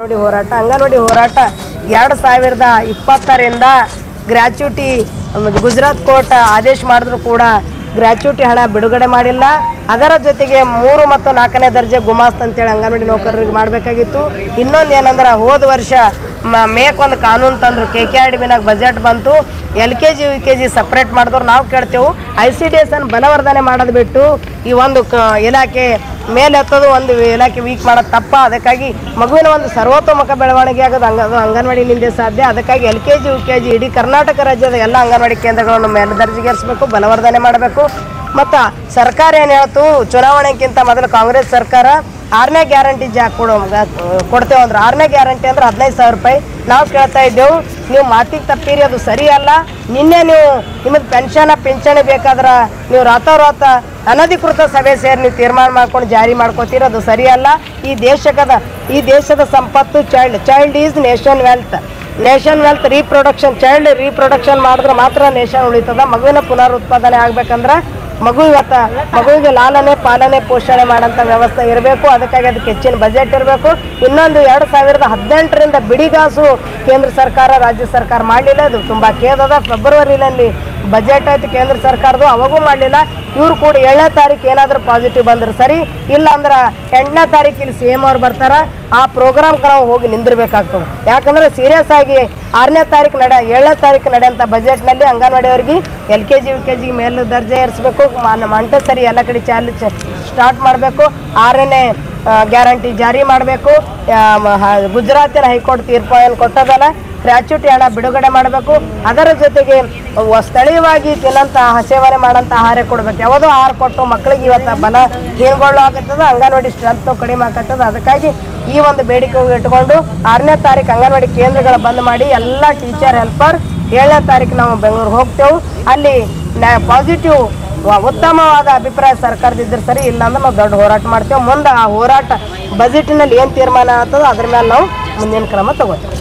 ನೋಡಿ ಹೋರಾಟ ಅಂಗನವಾಡಿ ಹೋರಾಟ 2020ರಿಂದ ಗ್ರಾಚ್ಯುಟಿ ಗುಜರಾತ್ ಕೋರ್ಟ್ ಆದೇಶ ಮಾಡಿದ್ರು ಕೂಡ ಗ್ರಾಚ್ಯುಟಿ ಹಣ ಬಿಡುಗಡೆ ಮಾಡಿಲ್ಲ. ಅದರ ಜೊತೆಗೆ 3 ಮತ್ತು 4ನೇ ದರ್ಜೆ ಗುಮಾಸ್ತ ಅಂತೇಳಿ ಅಂಗನವಾಡಿ ನೌಕರರಿಗೆ ಮಾಡಬೇಕಾಗಿತ್ತು. ಇನ್ನೊಂದು ಏನಂದ್ರೆ ಹೋದ ವರ್ಷ ಮೇಕ್ ಒಂದು ಕಾನೂನು ತಂದ್ರು, KKRDBನಾಗ ಬಜೆಟ್ ಬಂತು, LKG UKG ಸಪ್ರೇಟ್ ಮಾಡಿದ್ರು. ನಾವು ಕೇಳ್ತೇವೆ ICDS ಅನ್ನು ಬಲವರ್ಧನೆ ಮಾಡೋದು ಬಿಟ್ಟು ಈ ಒಂದು ಇಲಾಖೆ ಮೇಲೆ ಹತ್ತೋದು ಒಂದು ಇಲಾಖೆ ವೀಕ್ ಮಾಡೋದು ತಪ್ಪ. ಅದಕ್ಕಾಗಿ ಮಗುವಿನ ಒಂದು ಸರ್ವತೋಮುಖ ಬೆಳವಣಿಗೆ ಆಗೋದು ಅಂಗನವಾಡಿನಿಂದ ಸಾಧ್ಯ. ಅದಕ್ಕಾಗಿ LKG UKG ಇಡೀ ಕರ್ನಾಟಕ ರಾಜ್ಯದ ಎಲ್ಲ ಅಂಗನವಾಡಿ ಕೇಂದ್ರಗಳನ್ನು ಮೇಲ್ದರ್ಜೆಗೇರಿಸಬೇಕು, ಬಲವರ್ಧನೆ ಮಾಡಬೇಕು. ಮತ್ತು ಸರ್ಕಾರ ಏನು ಹೇಳ್ತು, ಚುನಾವಣೆಗಿಂತ ಮೊದಲು ಕಾಂಗ್ರೆಸ್ ಸರ್ಕಾರ 6ನೇ ಗ್ಯಾರಂಟಿ ಕೊಡ್ತೇವೆ ಅಂದ್ರೆ 6ನೇ ಗ್ಯಾರಂಟಿ ಅಂದ್ರೆ 15,000 ರೂಪಾಯಿ. ನಾವು ಕೇಳ್ತಾ ಇದ್ದೆವು, ನೀವು ಮಾತಿಗೆ ತಪ್ಪಿರಿ, ಅದು ಸರಿ ಅಲ್ಲ. ನಿನ್ನೆ ನೀವು ನಿಮಗೆ ಪಿಂಚಣಿ ಬೇಕಾದ್ರೆ ನೀವು ರಾತೋರಾತ ಅನಧಿಕೃತ ಸಭೆ ಸೇರಿ ನೀವು ತೀರ್ಮಾನ ಮಾಡ್ಕೊಂಡು ಜಾರಿ ಮಾಡ್ಕೋತೀರಿ, ಅದು ಸರಿ ಅಲ್ಲ. ಈ ದೇಶದ ಸಂಪತ್ತು child is nation wealth child reproduction ಮಾಡಿದ್ರೆ ಮಾತ್ರ ನೇಷನ್ ಉಳಿತದ. ಮಗುವಿನ ಪುನರುತ್ಪಾದನೆ ಆಗ್ಬೇಕಂದ್ರೆ ಮಗುವಿಗೆ ಲಾಲನೆ ಪಾಲನೆ ಪೋಷಣೆ ಮಾಡೋಂಥ ವ್ಯವಸ್ಥೆ ಇರಬೇಕು. ಅದಕ್ಕಾಗಿ ಅದಕ್ಕೆ ಹೆಚ್ಚಿನ ಬಜೆಟ್ ಇರಬೇಕು. ಇನ್ನೊಂದು 2018ರಿಂದ ಬಿಡಿಗಾಸು ಕೇಂದ್ರ ಸರ್ಕಾರ ರಾಜ್ಯ ಸರ್ಕಾರ ಮಾಡಲಿಲ್ಲ. ಇದು ತುಂಬ ಖೇದದ. ಫೆಬ್ರವರಿನಲ್ಲಿ ಬಜೆಟ್ ಆಯ್ತು ಕೇಂದ್ರ ಸರ್ಕಾರದ್ದು, ಅವಾಗೂ ಮಾಡಲಿಲ್ಲ. ಇವರು ಕೂಡ 7ನೇ ತಾರೀಕು ಏನಾದರೂ ಪಾಸಿಟಿವ್ ಬಂದ್ರೆ ಸರಿ, ಇಲ್ಲ ಅಂದ್ರೆ 8ನೇ ತಾರೀಕು ಇಲ್ಲಿ CM ಅವ್ರು ಬರ್ತಾರೆ. ಆ ಪ್ರೋಗ್ರಾಮ್ಗೆ ನಾವು ಹೋಗಿ ನಿಂದಿರ್ಬೇಕಾಗ್ತದೆ. ಯಾಕಂದರೆ ಸೀರಿಯಸ್ ಆಗಿ 6ನೇ ತಾರೀಕು 7ನೇ ತಾರೀಕು ನಡೆಯುವಂಥ ಬಜೆಟ್ನಲ್ಲಿ ಅಂಗನವಾಡಿಯವರಿಗೆ LKG UKG ಮೇಲು ದರ್ಜೆ ಏರಿಸಬೇಕು, ಮಂಟಸರಿ ಎಲ್ಲ ಕಡೆ ಸ್ಟಾರ್ಟ್ ಮಾಡಬೇಕು, 6ನೇ ಗ್ಯಾರಂಟಿ ಜಾರಿ ಮಾಡಬೇಕು. ಗುಜರಾತಿನ ಹೈಕೋರ್ಟ್ ತೀರ್ಪು ಏನು ಕೊಟ್ಟದಲ್ಲ, ಗ್ರಾಚ್ಯುಟಿ ಹಣ ಬಿಡುಗಡೆ ಮಾಡಬೇಕು. ಅದರ ಜೊತೆಗೆ ಸ್ಥಳೀಯವಾಗಿ ತಿನ್ನಂಥ ಸೇವನೆ ಮಾಡೋಂಥ ಆಹಾರ ಕೊಡಬೇಕು. ಯಾವುದೋ ಆಹಾರ ಕೊಟ್ಟು ಮಕ್ಕಳಿಗೆ ಇವತ್ತು ಬಲ ಹೀನಗೊಳ್ಳು ಆಗುತ್ತದೆ, ಅಂಗನವಾಡಿ ಸ್ಟ್ರೆಂತ್ ಕಡಿಮೆ ಆಗುತ್ತದೆ. ಅದಕ್ಕಾಗಿ ಈ ಒಂದು ಬೇಡಿಕೆ ಇಟ್ಕೊಂಡು 6ನೇ ತಾರೀಕು ಅಂಗನವಾಡಿ ಕೇಂದ್ರಗಳ ಬಂದ್ ಮಾಡಿ ಎಲ್ಲ ಟೀಚರ್ ಹೆಲ್ಪರ್ 7ನೇ ತಾರೀಕು ನಾವು ಬೆಂಗಳೂರು ಹೋಗ್ತೇವೆ. ಅಲ್ಲಿ ಪಾಸಿಟಿವ್ ಉತ್ತಮವಾದ ಅಭಿಪ್ರಾಯ ಸರ್ಕಾರದಿದ್ದರೆ ಸರಿ, ಇಲ್ಲಾಂದ್ರೆ ನಾವು ದೊಡ್ಡ ಹೋರಾಟ ಮಾಡ್ತೇವೆ. ಮುಂದೆ ಆ ಹೋರಾಟ ಬಜೆಟ್ನಲ್ಲಿ ಏನು ತೀರ್ಮಾನ ಆಗ್ತದೋ ಅದ್ರ ಮೇಲೆ ನಾವು ಮುಂದಿನ ಕ್ರಮ ತಗೋತೇವೆ.